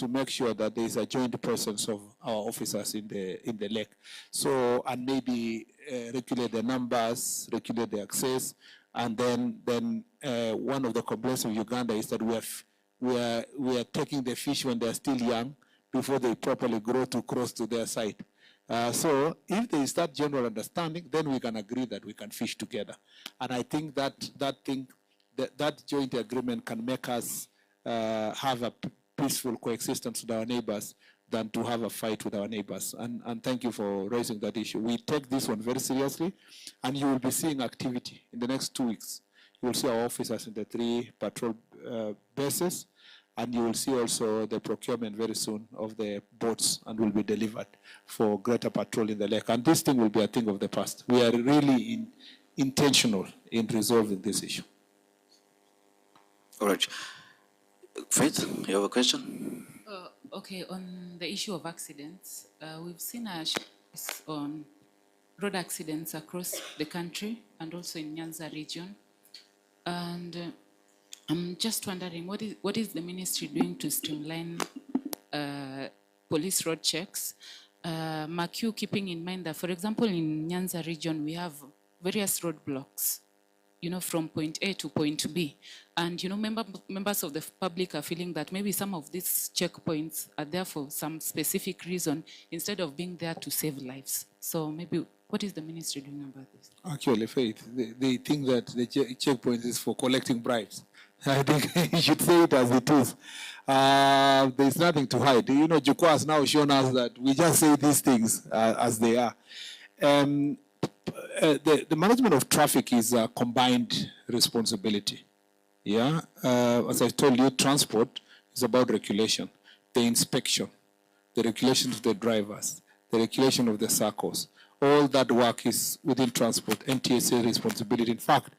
to make sure that there is a joint presence of our officers in the lake. So, and maybe regulate the numbers, regulate the access, and then one of the complaints of Uganda is that we are taking the fish when they are still young before they properly grow to cross to their side. So if there is that general understanding, then we can agree that we can fish together. And I think that joint agreement can make us have a peaceful coexistence with our neighbors than to have a fight with our neighbors. And thank you for raising that issue. We take this one very seriously, and you will be seeing activity in the next 2 weeks. You will see our officers in the 3 patrol bases, and you will see also the procurement very soon of the boats, and will be delivered for greater patrol in the lake. And this thing will be a thing of the past. We are really intentional in resolving this issue. All right. Faith, you have a question? Okay, on the issue of accidents, we've seen a shift on road accidents across the country and also in Nyanza region. And I'm just wondering, what is the ministry doing to streamline police road checks? Mark, you keeping in mind that, for example, in Nyanza region, we have various roadblocks, from point A to point B. And, members of the public are feeling that maybe some of these checkpoints are there for some specific reason instead of being there to save lives. So maybe, what is the ministry doing about this? Actually, Faith, they think that the checkpoint is for collecting bribes. I think you should say it as it is. There's nothing to hide. Jukwa has now shown us that we just say these things as they are. The management of traffic is a combined responsibility. Yeah, as I told you, transport is about regulation, the inspection, the regulation of the drivers, the regulation of the circles. All that work is within transport, NTSA responsibility. In fact,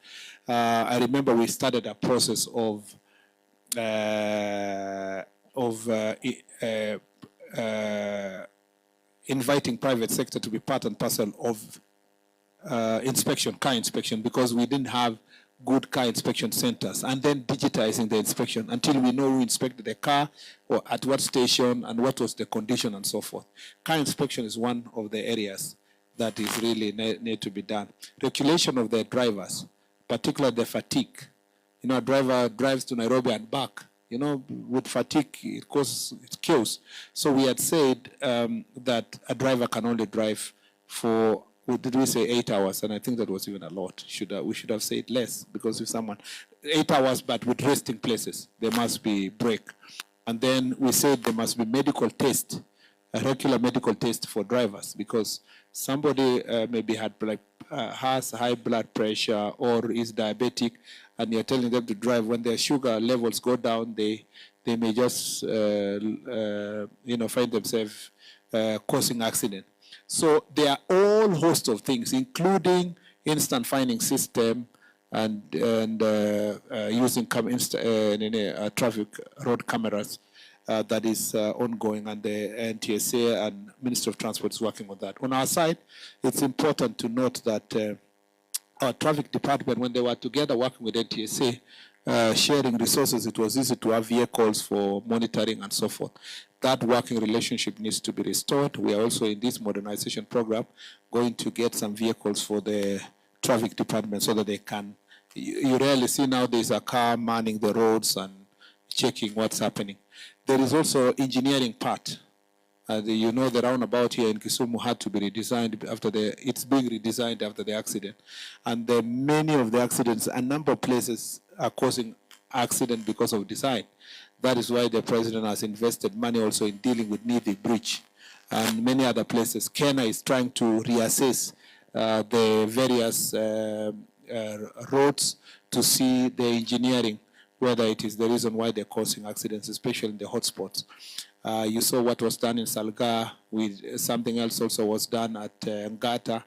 I remember we started a process of inviting private sector to be part and parcel of inspection, car inspection, because we didn't have good car inspection centers, and then digitizing the inspection until we know who inspected the car, or at what station, and what was the condition, and so forth. Car inspection is one of the areas that is really need to be done. Regulation of the drivers, particularly the fatigue. A driver drives to Nairobi and back. With fatigue, it causes chaos. So we had said that a driver can only drive for, did we say 8 hours? And I think that was even a lot. We should have said less, because if someone, 8 hours, but with resting places, there must be break. And then we said there must be medical test, a regular medical test for drivers, because somebody maybe has high blood pressure or is diabetic, and you're telling them to drive. When their sugar levels go down, they may just find themselves causing accident. So there are all host of things, including instant finding system and using traffic road cameras that is ongoing, and the NTSA and Ministry of Transport is working on that. On our side, it's important to note that our traffic department, when they were together working with NTSA, sharing resources, it was easy to have vehicles for monitoring and so forth. That working relationship needs to be restored. We are also in this modernization program going to get some vehicles for the traffic department so that they can, you rarely see now there's a car manning the roads and checking what's happening. There is also engineering part. The roundabout here in Kisumu had to be redesigned it's being redesigned after the accident. And many of the accidents, a number of places are causing accident because of design. That is why the president has invested money also in dealing with Nithi Bridge and many other places. Kenya is trying to reassess the various roads to see the engineering, whether it is the reason why they're causing accidents, especially in the hotspots. You saw what was done in Salga. Something else also was done at Ngata.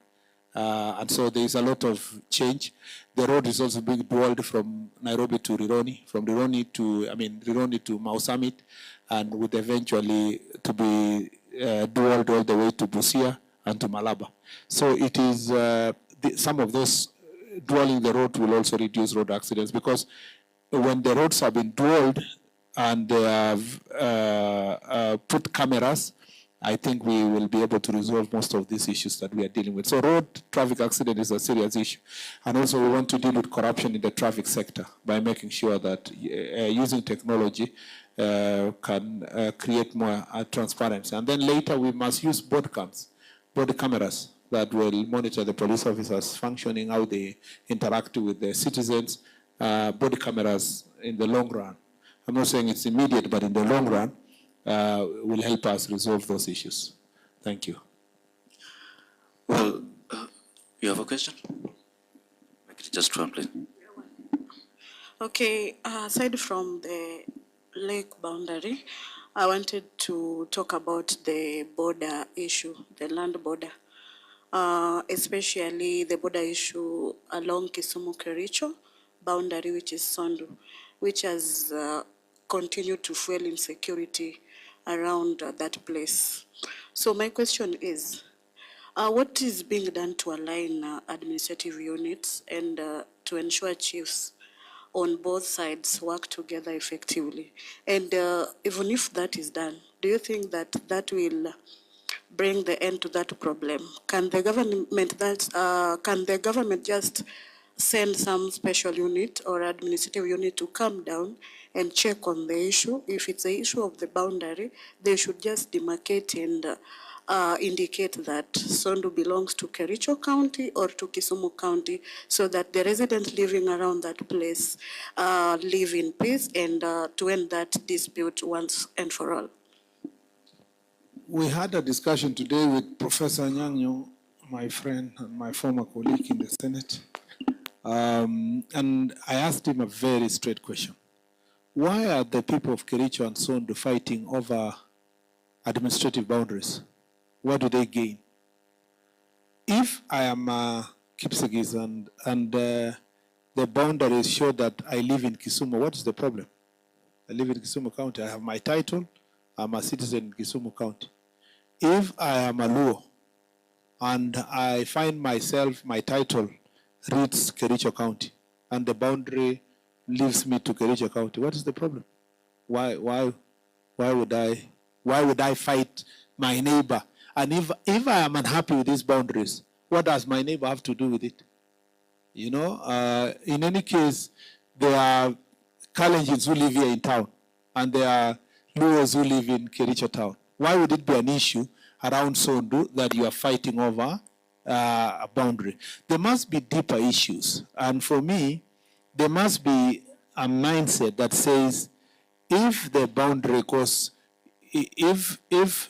And so there is a lot of change. The road is also being dualed from Nairobi to Rironi, from Rironi to Mau Summit, and would eventually to be dualed all the way to Busia and to Malaba. So it is, some of those dualing the road will also reduce road accidents, because when the roads have been dualed and they have put cameras, I think we will be able to resolve most of these issues that we are dealing with. So road traffic accident is a serious issue. And also we want to deal with corruption in the traffic sector by making sure that using technology can create more transparency. And then later we must use body cameras that will monitor the police officers functioning, how they interact with the citizens, body cameras in the long run. I'm not saying it's immediate, but in the long run, will help us resolve those issues. Thank you. Well, you have a question? Just one, please. Okay, aside from the lake boundary, I wanted to talk about the border issue, the land border, especially the border issue along Kisumu-Kericho boundary, which is Sondu, which has continued to fuel insecurity around that place. So my question is, what is being done to align administrative units and to ensure chiefs on both sides work together effectively? And even if that is done, do you think that that will bring the end to that problem? Can the government just send some special unit or administrative unit to come down and check on the issue? If it's the issue of the boundary, they should just demarcate and indicate that Sondu belongs to Kericho County or to Kisumu County, so that the residents living around that place live in peace and to end that dispute once and for all. We had a discussion today with Professor Nyang'yo, my friend and my former colleague in the Senate. And I asked him a very straight question. Why are the people of Kericho and Sondu fighting over administrative boundaries? What do they gain? If I am Kipsigis and the boundaries show that I live in Kisumu, what is the problem? I live in Kisumu County. I have my title. I'm a citizen in Kisumu County. If I am a Luo and I find myself, my title reads Kericho County and the boundary leaves me to Kericho County, what is the problem? Why would I fight my neighbor? And if I am unhappy with these boundaries, what does my neighbor have to do with it? You know, in any case, there are Kalenjins who live here in town, and there are Luos who live in Kericho town. Why would it be an issue around Sondu that you are fighting over a boundary? There must be deeper issues. And for me, there must be a mindset that says, if the boundary goes, if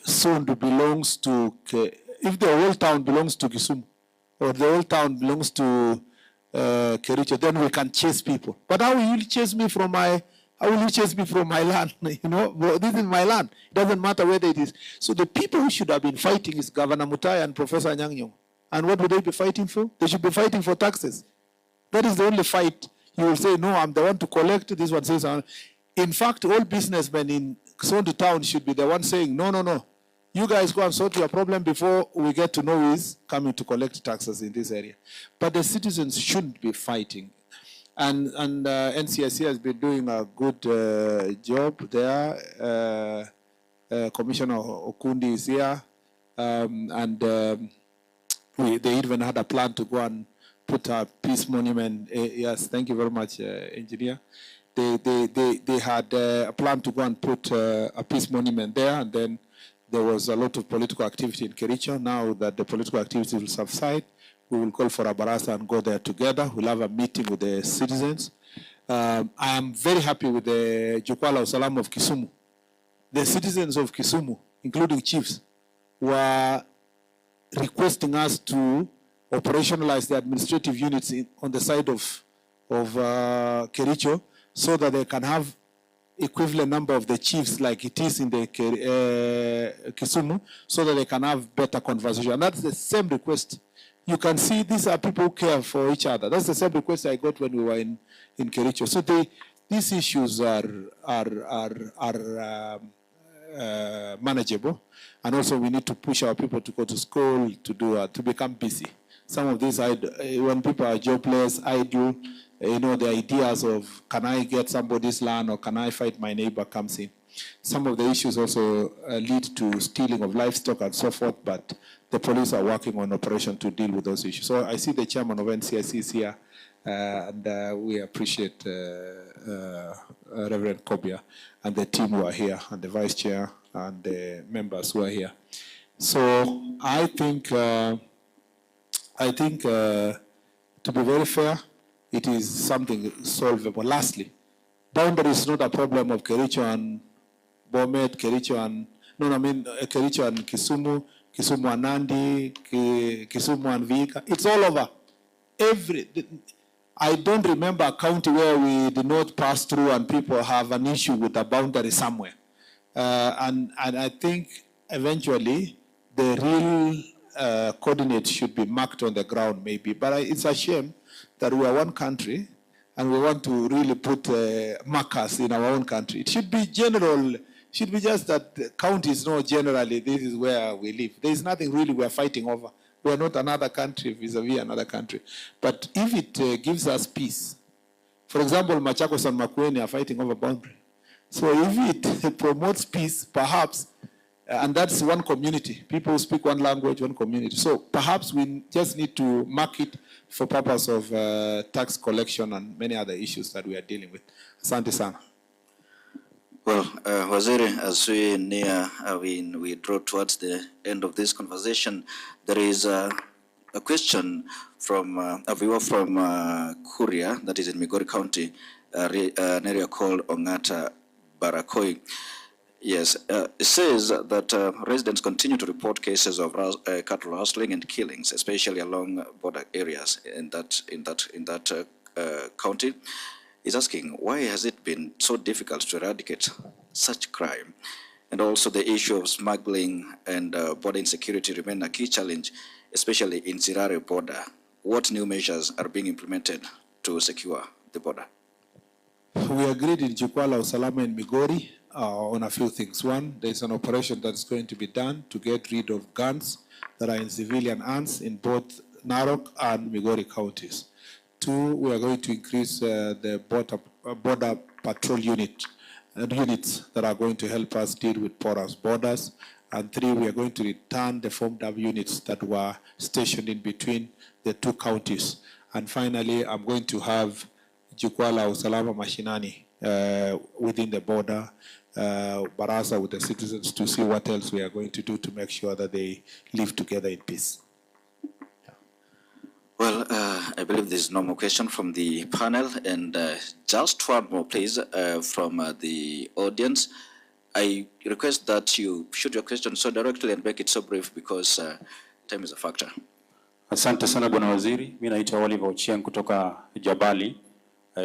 Sondu belongs to, if the whole town belongs to Kisumu, or the whole town belongs to Kericho, then we can chase people. But how will you chase me from my, how will you chase me from my land? You know, well, this is my land. It doesn't matter whether it is. So the people who should have been fighting is Governor Mutahi and Professor Nyang'yo. And what would they be fighting for? They should be fighting for taxes. That is the only fight. You will say, no, I'm the one to collect. This one says, in fact, all businessmen in Sondu town should be the one saying, no, no, no. You guys go and sort your problem before we get to know who is coming to collect taxes in this area. But the citizens shouldn't be fighting. And NCIC has been doing a good job there. Commissioner Okundi is here. They even had a plan to go and put a peace monument. Yes, thank you very much, engineer. They had a plan to go and put a peace monument there, and then there was a lot of political activity in Kericho. Now that the political activity will subside, we will call for a barasa and go there together. We'll have a meeting with the citizens. I am very happy with the Jukwaa Usalama of Kisumu. The citizens of Kisumu, including chiefs, were requesting us to operationalize the administrative units on the side of Kericho, so that they can have equivalent number of the chiefs like it is in the Kisumu, so that they can have better conversation. And that's the same request. You can see these are people who care for each other. That's the same request I got when we were in Kericho. So these issues are manageable. And also we need to push our people to go to school, to become busy. Some of these, when people are jobless, idle, you know, the ideas of, can I get somebody's land or can I fight my neighbor comes in. Some of the issues also lead to stealing of livestock and so forth, but the police are working on operation to deal with those issues. So I see the chairman of NCIC is here, and we appreciate Reverend Kobia and the team who are here, and the vice chair and the members who are here. So I think to be very fair, it is something solvable. Lastly, boundary is not a problem of Kericho and Bomet, Kericho and Kericho and Kisumu, Kisumu and Nandi, Kisumu and Vika. It's all over. I don't remember a county where we did not pass through and people have an issue with a boundary somewhere. And I think eventually the real coordinates should be marked on the ground maybe. But it's a shame that we are one country and we want to really put markers in our own country. It should be general. It should be just that the counties know generally this is where we live. There is nothing really we are fighting over. We are not another country vis-a-vis another country. But if it gives us peace, for example, Machakos and makwiny are fighting over boundary. So if it promotes peace, perhaps, and that's one community. People who speak one language, one community. So perhaps we just need to mark it for purpose of tax collection and many other issues that we are dealing with. Asante sana. Well, Waziri, as we near, we draw towards the end of this conversation, there is a question from a viewer from Kuria, that is in Migori County, an area called Ongata Barakoi. Yes, it says that residents continue to report cases of cattle rustling and killings, especially along border areas in that county. He's asking, why has it been so difficult to eradicate such crime? And also the issue of smuggling and border insecurity remain a key challenge, especially in Sirare border. What new measures are being implemented to secure the border? We agreed in Jukwaa Usalama in Migori on a few things. One, there's an operation that's going to be done to get rid of guns that are in civilian hands in both Narok and Migori counties. Two, we are going to increase the border patrol units that are going to help us deal with porous borders. And three, we are going to return the formed up units that were stationed in between the two counties. And finally, I'm going to have Jukwaa Usalama Mashinani within the border, Barasa with the citizens to see what else we are going to do to make sure that they live together in peace. Well, I believe there's no more question from the panel, and just one more, please, from the audience. I request that you shoot your question so directly and make it so brief because time is a factor. Asante sana Bwana Waziri. Mimi naitwa Oliver Ochieng kutoka Jabali.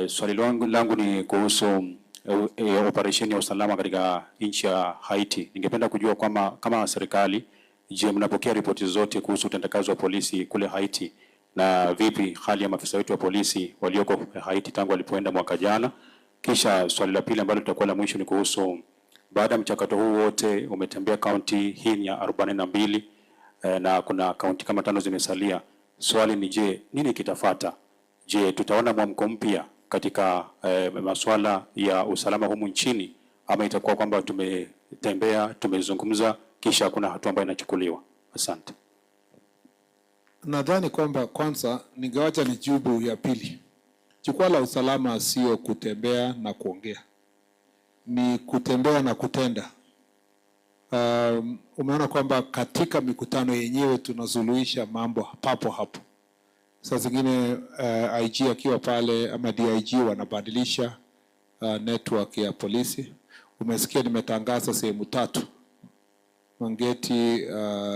Swali langu ni kuhusu operesheni ya usalama katika nchi ya Haiti. Ningependa kujua kama serikali, je, mnapokea ripoti zote kuhusu utendakazi wa polisi kule Haiti? Na vipi hali ya maafisa wetu wa polisi walioko Haiti tangu walipoenda mwaka jana? Kisha swali la pili ambalo tutakuwa la mwisho ni kuhusu baada ya mchakato huu wote umetembea kaunti hii ya 42 na kuna kaunti kama 5 zimesalia. Swali ni je, nini kitafuata? Je, tutaona mwamko mpya katika masuala ya usalama humu nchini, ama itakuwa kwamba tumetembea, tumezungumza kisha kuna hatua ambayo inachukuliwa? Asante. Nadhani kwamba kwanza ningewacha nijibu ya pili. Jukwaa la usalama sio kutembea na kuongea, ni kutembea na kutenda. Umeona kwamba katika mikutano yenyewe tunazuluhisha mambo papo hapo. Saa zingine IG akiwa pale ama DIG wanabadilisha network ya polisi. Umesikia nimetangaza sehemu 3. Mangeti,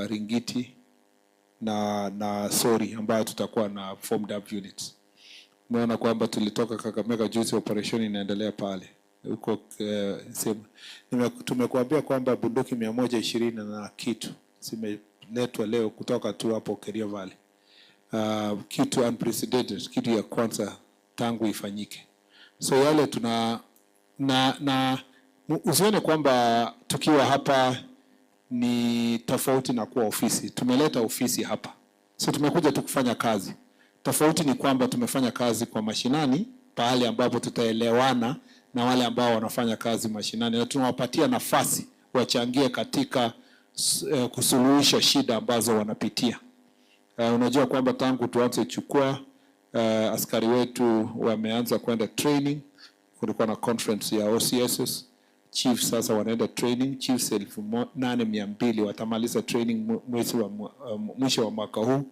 Ringiti na Sori ambayo tutakuwa na formed up units. Umeona kwamba tulitoka Kakamega juzi, operation inaendelea pale. Huko tumekuambia kwamba bunduki 120 na kitu zimeletwa leo kutoka tu hapo Kerio Valley. Kitu unprecedented, kitu ya kwanza tangu ifanyike. So yale na usione kwamba tukiwa hapa ni tofauti na kuwa ofisi. Tumeleta ofisi hapa. So tumekuja tu kufanya kazi. Tofauti ni kwamba tumefanya kazi kwa mashinani, pahali ambapo tutaelewana na wale ambao wanafanya kazi mashinani, na tunawapatia nafasi wachangie katika kusuluhisha shida ambazo wanapitia. Unajua kwamba tangu tuanze chukua askari wetu wameanza kwenda training. Kulikuwa na conference ya OCSs, chief sasa wanaenda training, chiefs 8,200 watamaliza training mwisho wa mwaka huu.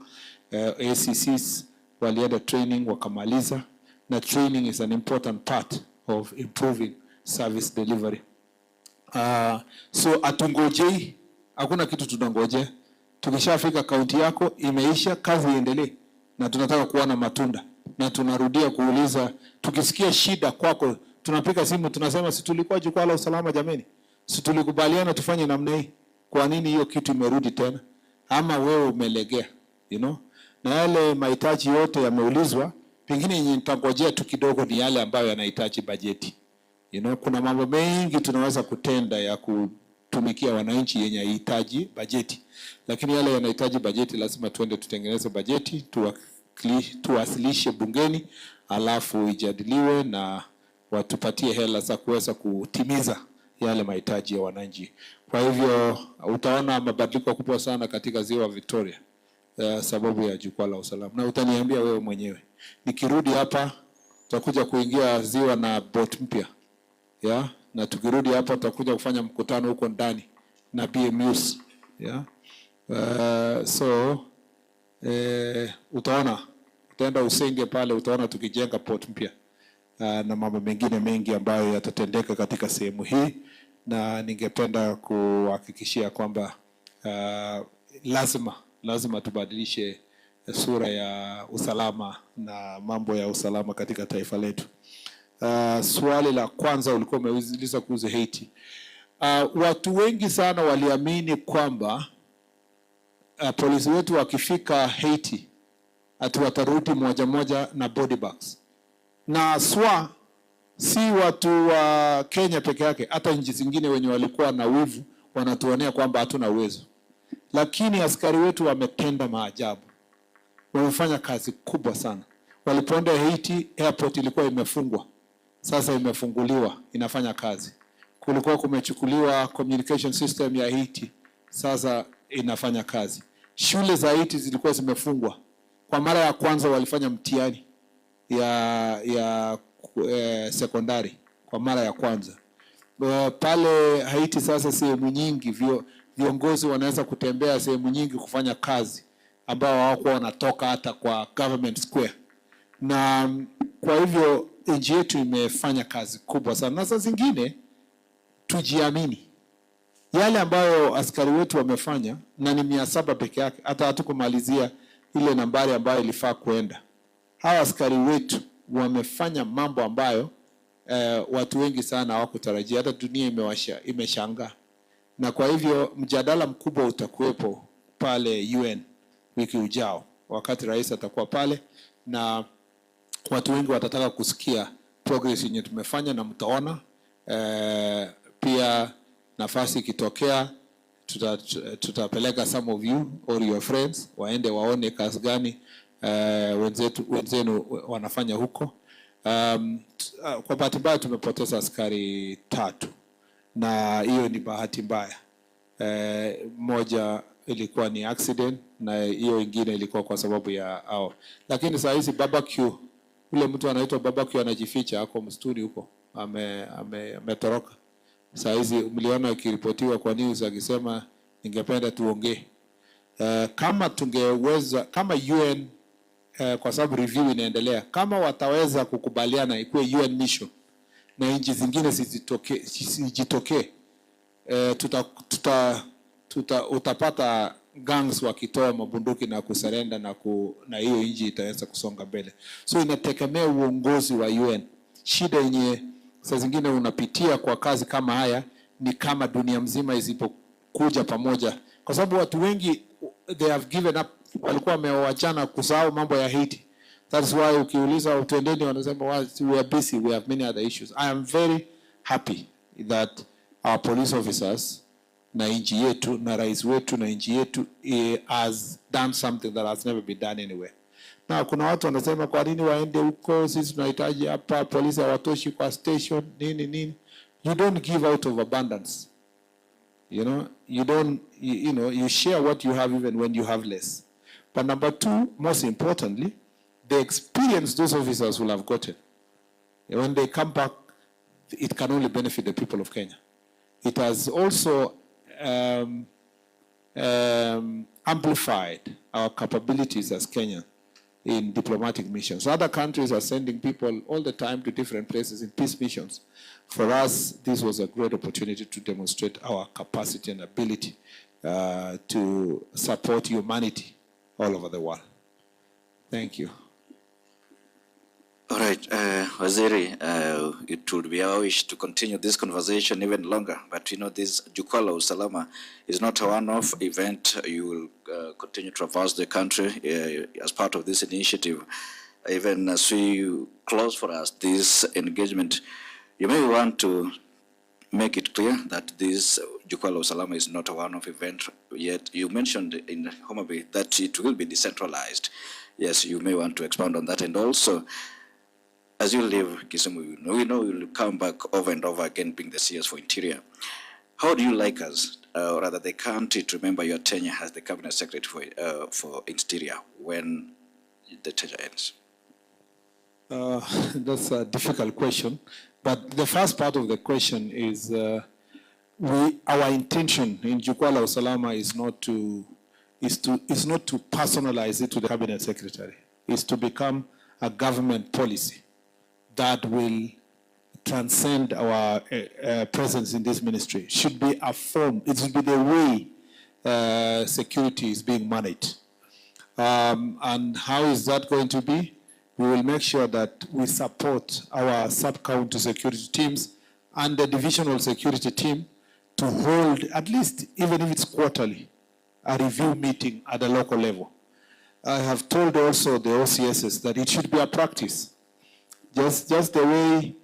ACCs walienda training wakamaliza, na training is an important part of improving service delivery. So atungojei, hakuna kitu tunangoje. Tukishafika kaunti yako imeisha, kazi iendelee, na tunataka kuona matunda. Na tunarudia kuuliza, tukisikia shida kwako, tunapiga simu tunasema, si tulikuwa jukwaa la usalama jameni? Si tulikubaliana tufanye namna hii? Kwa nini hiyo kitu imerudi tena? Ama wewe umelegea, Na yale mahitaji yote yameulizwa, pengine yenye nitangojea tu kidogo ni yale ambayo yanahitaji bajeti. Kuna mambo mengi tunaweza kutenda ya kutumikia wananchi yenye hitaji bajeti. Lakini yale yanahitaji bajeti lazima tuende tutengeneze bajeti, tuwasilishe bungeni, alafu ijadiliwe na watupatie hela za kuweza kutimiza yale mahitaji ya wananchi. Kwa hivyo utaona mabadiliko kubwa sana katika ziwa Victoria sababu ya jukwaa la usalama. Na utaniambia wewe mwenyewe. Nikirudi hapa tutakuja kuingia ziwa na boat mpya. Na tukirudi hapa tutakuja kufanya mkutano huko ndani na BMUs. Utaenda Usenge pale, utaona tukijenga port mpya na mambo mengine mengi ambayo yatatendeka katika sehemu hii, na ningependa kuhakikishia kwamba lazima tubadilishe sura ya usalama na mambo ya usalama katika taifa letu. Swali la kwanza ulikuwa umeuliza kuhusu Haiti. Watu wengi sana waliamini kwamba polisi wetu wakifika Haiti ati watarudi moja na body bags. Na si watu wa Kenya peke yake, hata nchi zingine wenye walikuwa na wivu wanatuonea kwamba hatuna uwezo. Lakini askari wetu wametenda maajabu. Wamefanya kazi kubwa sana. Walipoenda Haiti, airport ilikuwa imefungwa. Sasa imefunguliwa, inafanya kazi. Kulikuwa kumechukuliwa communication system ya Haiti, sasa inafanya kazi. Shule za Haiti zilikuwa zimefungwa. Kwa mara ya kwanza walifanya mtihani ya sekondari kwa mara ya kwanza. Pale Haiti sasa sehemu nyingi viongozi wanaweza kutembea sehemu nyingi kufanya kazi ambao hawakuwa wanatoka hata kwa government square. Na kwa hivyo nchi yetu imefanya kazi kubwa sana. Na saa zingine tujiamini. Yale ambayo askari wetu wamefanya, na ni 700 peke yake, hata hatukumalizia ile nambari ambayo ilifaa kuenda. Hawa askari wetu wamefanya mambo ambayo watu wengi sana hawakutarajia, hata dunia imeshangaa. Na kwa hivyo mjadala mkubwa utakuwepo pale UN wiki ujao, wakati rais atakuwa pale, na watu wengi watataka kusikia progress yenye tumefanya, na mtaona pia nafasi ikitokea tutapeleka some of you or your friends waende waone kazi gani wenzenu wanafanya huko. Kwa bahati mbaya tumepoteza askari 3, na hiyo ni bahati mbaya. Moja ilikuwa ni accident, na hiyo ingine ilikuwa kwa sababu ya hao. Lakini saa hizi barbecue, ule mtu anaitwa barbecue anajificha hapo msituni huko, ametoroka. Saa hizi mliona akiripotiwa kwa news akisema ningependa tuongee. Kama tungeweza, kama UN kwa sababu review inaendelea, kama wataweza kukubaliana ikuwe UN mission na nchi zingine sijitokee, utapata gangs wakitoa mabunduki na kusurrender, na hiyo nchi itaweza kusonga mbele. So inategemea uongozi wa UN. Shida yenye saa zingine unapitia kwa kazi kama haya ni kama dunia mzima isipokuja pamoja, kwa sababu watu wengi they have given up, walikuwa wamewachana kusahau mambo ya Haiti. That's why ukiuliza utendeni wanasema we are busy, we have many other issues. I am very happy that our police officers na nchi yetu na rais wetu na nchi yetu has done something that has never been done anywhere. Na kuna watu wanasema kwa nini waende huko, sisi tunahitaji hapa, polisi hawatoshi kwa station, nini. You don't give out of abundance. You know, you share what you have even when you have less. But number two, most importantly, the experience those officers will have gotten. When they come back, it can only benefit the people of Kenya. It has also amplified our capabilities as Kenya in diplomatic missions. Other countries are sending people all the time to different places in peace missions. For us, this was a great opportunity to demonstrate our capacity and ability to support humanity all over the world. Thank you. All right, Waziri, it would be our wish to continue this conversation even longer, but this Jukwaa la Usalama is not a one-off event. You will continue to traverse the country as part of this initiative. Even as we close for us this engagement, you may want to make it clear that this Jukwaa la Usalama is not a one-off event, yet you mentioned in Homa Bay that it will be decentralized. Yes, you may want to expound on that. And also, as you leave Kisumu, we know you'll come back over and over again being the CS for Interior. How do you like us, or rather the country, to remember your tenure as the Cabinet Secretary for Interior when the tenure ends? That's a difficult question. But the first part of the question is our intention in Jukwaa la Usalama is not to personalize it to the Cabinet Secretary. It's to become a government policy that will transcend our presence in this ministry. It should be a form, it should be the way security is being managed. And how is that going to be? We will make sure that we support our sub-county security teams and the divisional security team to hold, at least even if it's quarterly, a review meeting at the local level. I have told also the OCSs that it should be a practice. Just the way,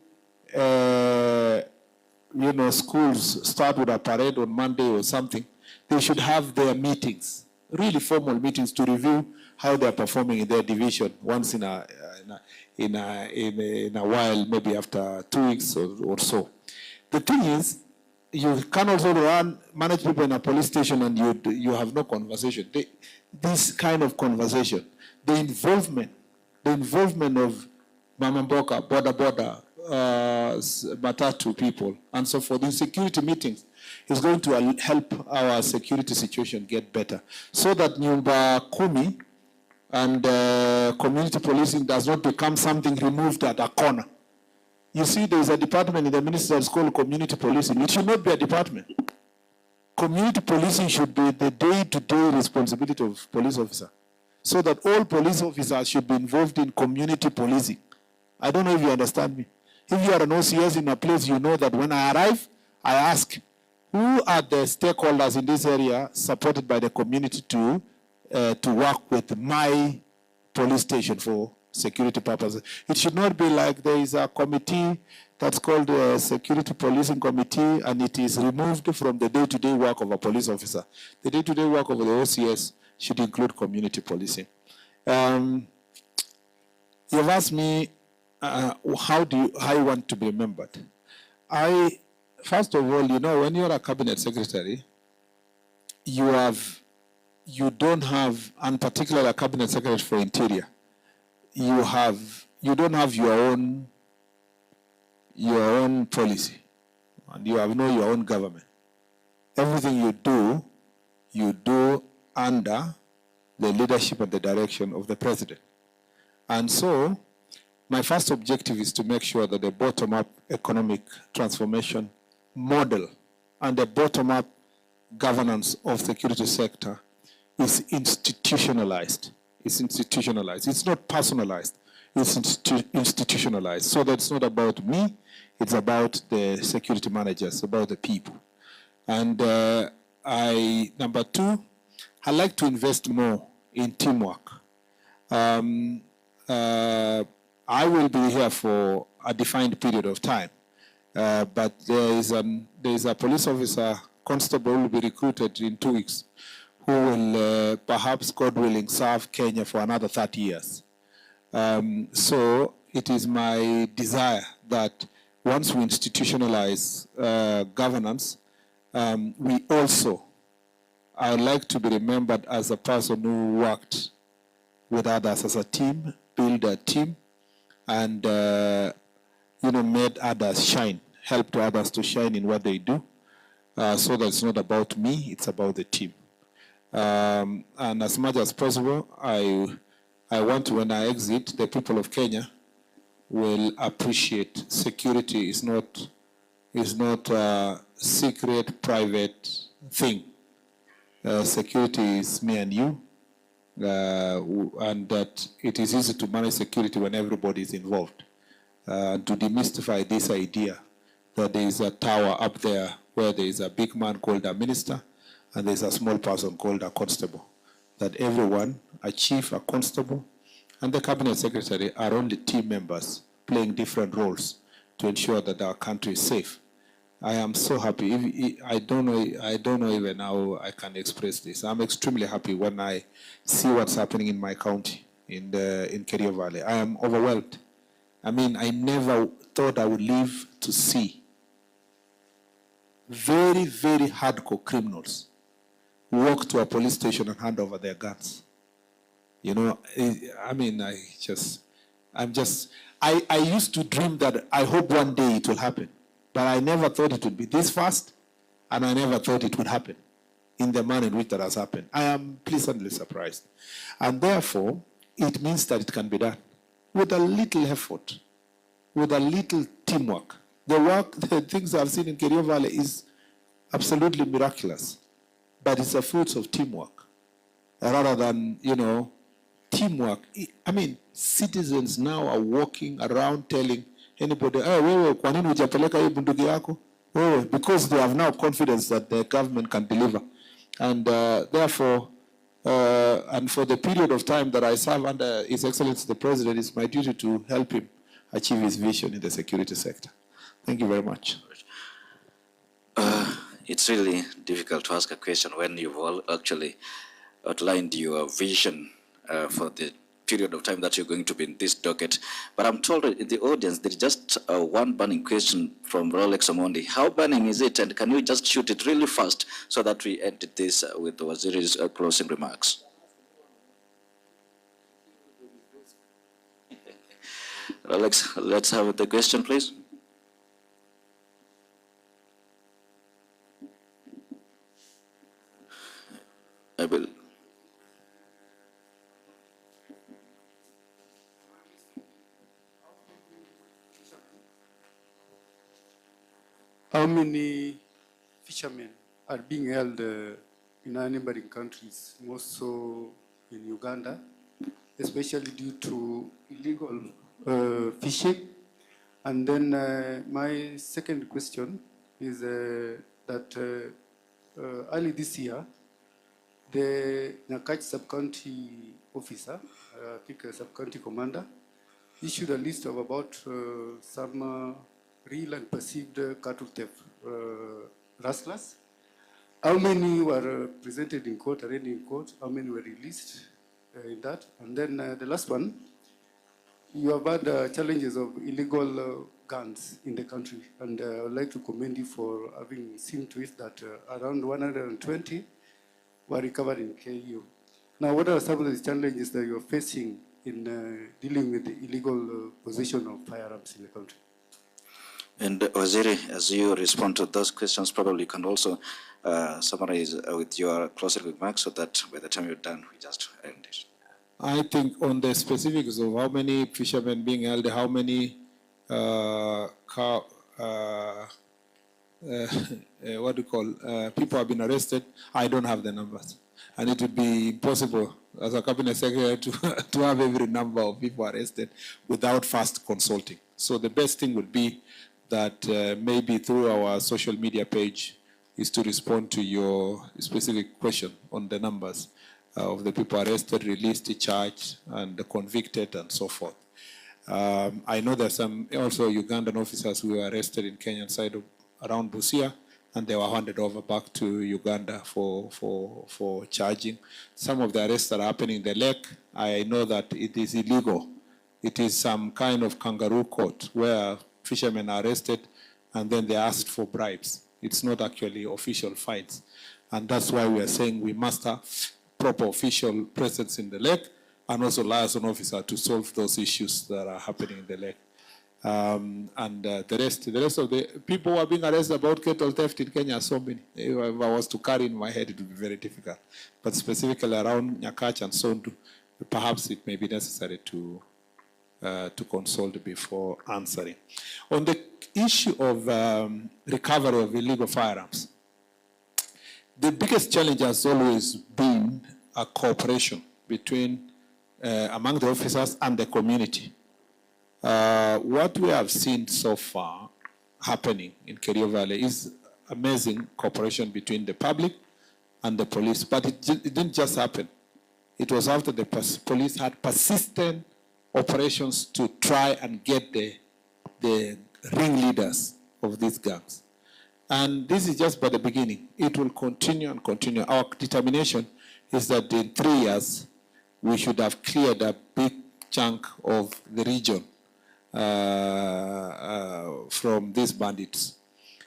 schools start with a parade on Monday or something, they should have their meetings, really formal meetings to review how they are performing in their division once in a while, maybe after 2 weeks or so. The thing is, you can also manage people in a police station and you have no conversation. This kind of conversation, the involvement of Mama Mboka, border, matatu people, and so forth, in security meetings is going to help our security situation get better, so that Nyumba Kumi and community policing does not become something removed at a corner. You see, there is a department in the ministry that's called community policing. It should not be a department. Community policing should be the day-to-day responsibility of police officer, so that all police officers should be involved in community policing. I don't know if you understand me. If you are an OCS in a place, you know that when I arrive, I ask, who are the stakeholders in this area supported by the community to work with my police station for security purposes? It should not be like there is a committee that's called the Security Policing Committee, and it is removed from the day-to-day work of a police officer. The day-to-day work of the OCS should include community policing. You've asked me how you want to be remembered. First of all, when you're a cabinet secretary, you don't have, and particularly a cabinet secretary for Interior, you don't have your own policy, and you have your own government. Everything you do under the leadership and the direction of the president. And so, my first objective is to make sure that the bottom-up economic transformation model and the bottom-up governance of security sector is institutionalized. It's institutionalized. It's not personalized. It's institutionalized. So that it's not about me. It's about the security managers, about the people. And number two, I like to invest more in teamwork. I will be here for a defined period of time, but there is a police officer, constable, who will be recruited in 2 weeks, who will perhaps, God willing, serve Kenya for another 30 years. So it is my desire that once we institutionalize governance, we also, I would like to be remembered as a person who worked with others as a team, build a team, and made others shine, helped others to shine in what they do, so that it's not about me, it's about the team. And as much as possible, I want to, when I exit, the people of Kenya will appreciate security is not a secret, private thing. Security is me and you, and that it is easy to manage security when everybody is involved. To demystify this idea that there is a tower up there where there is a big man called a minister and there is a small person called a constable. That everyone, a chief, a constable, and the cabinet secretary are only team members playing different roles to ensure that our country is safe. I am so happy. I don't know even how I can express this. I'm extremely happy when I see what's happening in my county, in Kerio Valley. I am overwhelmed. I mean, I never thought I would live to see very, very hardcore criminals walk to a police station and hand over their guns. You know, I mean, I used to dream that I hope one day it will happen, but I never thought it would be this fast, and I never thought it would happen in the manner in which that has happened. I am pleasantly surprised. And therefore, it means that it can be done with a little effort, with a little teamwork. The things I've seen in Kerio Valley is absolutely miraculous, but it's the fruits of teamwork rather than, teamwork. I mean, citizens now are walking around telling anybody, kwa nini hujapeleka hii bunduki yako? Because they have now confidence that the government can deliver. And therefore, and for the period of time that I serve under His Excellency the President, it's my duty to help him achieve his vision in the security sector. Thank you very much. It's really difficult to ask a question when you've all actually outlined your vision for the period of time that you're going to be in this docket. But I'm told in the audience there is just one burning question from Rolex Omondi. How burning is it? And can you just shoot it really fast so that we end this with the Waziri's closing remarks? Rolex, let's have the question, please. I will. How many fishermen are being held in our neighboring countries, more so in Uganda, especially due to illegal fishing? And then my second question is that early this year, the Nakach sub-county officer, I think a sub-county commander, issued a list of about some real and perceived cattle theft rustlers. How many were presented in court, arraigned in court? How many were released in that? And then the last one, you have had challenges of illegal guns in the country. And I would like to commend you for having seen to it that around 120 were recovered in KU. Now, what are some of the challenges that you're facing in dealing with the illegal possession of firearms in the country? And Waziri, as you respond to those questions, probably you can also summarize with your closing remarks so that by the time you're done, we just end it. I think on the specifics of how many fishermen being held, how many people have been arrested, I don't have the numbers. And it would be impossible as a cabinet secretary to have every number of people arrested without first consulting. So the best thing would be that maybe through our social media page is to respond to your specific question on the numbers of the people arrested, released, charged, and convicted, and so forth. I know there's some also Ugandan officers who were arrested in Kenyan side around Busia, and they were handed over back to Uganda for charging. Some of the arrests that are happening in the lake, I know that it is illegal It is some kind of kangaroo court where fishermen are arrested and then they asked for bribes. It's not actually official fines. And that's why we are saying we must have proper official presence in the lake and also liaison officer to solve those issues that are happening in the lake. The rest of the people who are being arrested about cattle theft in Kenya are so many. If I was to carry in my head, it would be very difficult. But specifically around Nyakach and Sondu, perhaps it may be necessary to consult before answering. On the issue of recovery of illegal firearms, the biggest challenge has always been a cooperation between among the officers and the community. What we have seen so far happening in Kerio Valley is amazing cooperation between the public and the police, but it didn't just happen. It was after the police had persistent operations to try and get the ringleaders of these gangs. And this is just by the beginning. It will continue and continue. Our determination is that in 3 years, we should have cleared a big chunk of the region from these bandits.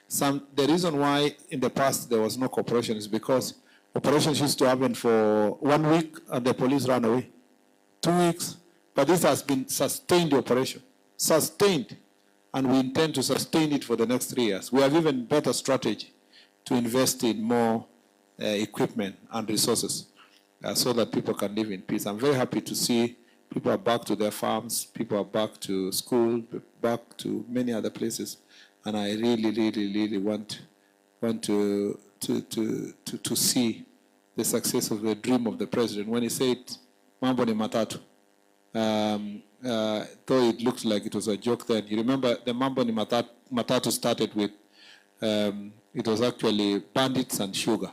The reason why in the past there was no cooperation is because operations used to happen for 1 week and the police ran away. 2 weeks. But this has been sustained operation. Sustained. And we intend to sustain it for the next 3 years. We have even better strategy to invest in more equipment and resources so that people can live in peace. I'm very happy to see people are back to their farms, people are back to school, back to many other places. And I really want to see the success of the dream of the president when he said, "Mambo ni matatu." Though it looks like it was a joke then. You remember the Mambo ni Matatu started with, it was actually bandits and sugar.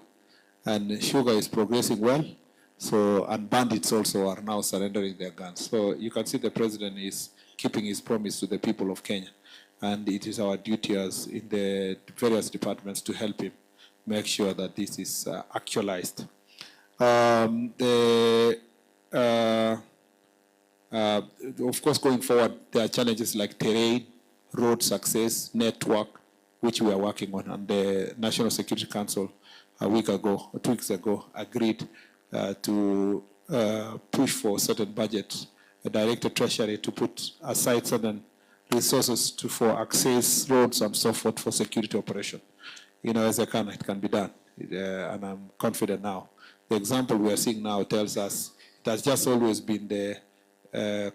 And sugar is progressing well, so, and bandits also are now surrendering their guns. So you can see the president is keeping his promise to the people of Kenya. And it is our duty as in the various departments to help him make sure that this is actualized. Of course, going forward, there are challenges like terrain, road success, network, which we are working on. And the National Security Council 2 weeks ago, agreed to push for certain budgets, a directed treasury to put aside certain resources for access, roads, and so forth for security operation. You know, as it can be done. And I'm confident now. The example we are seeing now tells us it has just always been the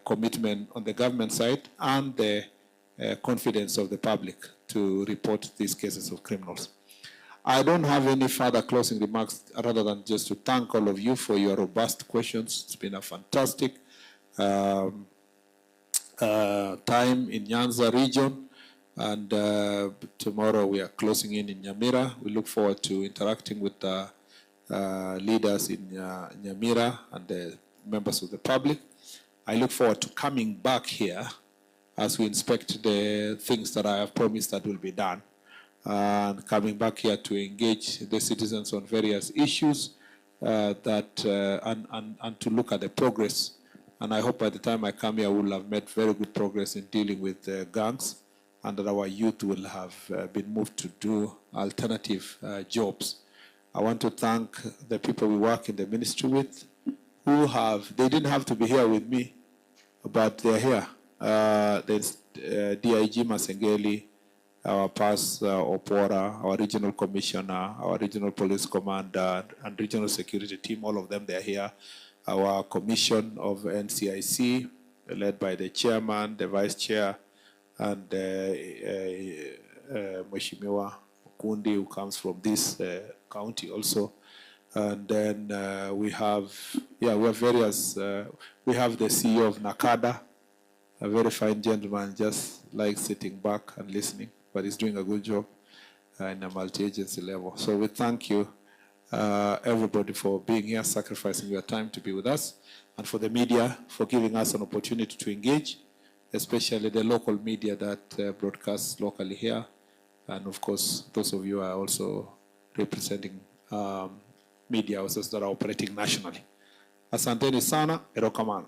commitment on the government side and the confidence of the public to report these cases of criminals. I don't have any further closing remarks rather than just to thank all of you for your robust questions. It's been a fantastic time in Nyanza region, and tomorrow we are closing in Nyamira. We look forward to interacting with the leaders in Nyamira and the members of the public. I look forward to coming back here as we inspect the things that I have promised that will be done, and coming back here to engage the citizens on various issues and to look at the progress. And I hope by the time I come here, we will have made very good progress in dealing with gangs, and that our youth will have been moved to do alternative jobs. I want to thank the people we work in the ministry with, they didn't have to be here with me, but they're here. There's DIG Masengeli, our PAS Opora, our regional commissioner, our regional police commander, and regional security team, all of them, they're here. Our commission of NCIC, led by the chairman, the vice chair, and Mheshimiwa Kundi, who comes from this county also. And then we have various, we have the CEO of Nakada, a very fine gentleman, just like sitting back and listening, but he's doing a good job in a multi-agency level. So we thank you, everybody, for being here, sacrificing your time to be with us, and for the media for giving us an opportunity to engage, especially the local media that broadcasts locally here. And of course, those of you are also representing media houses that are operating nationally. Asanteni sana, erokamana.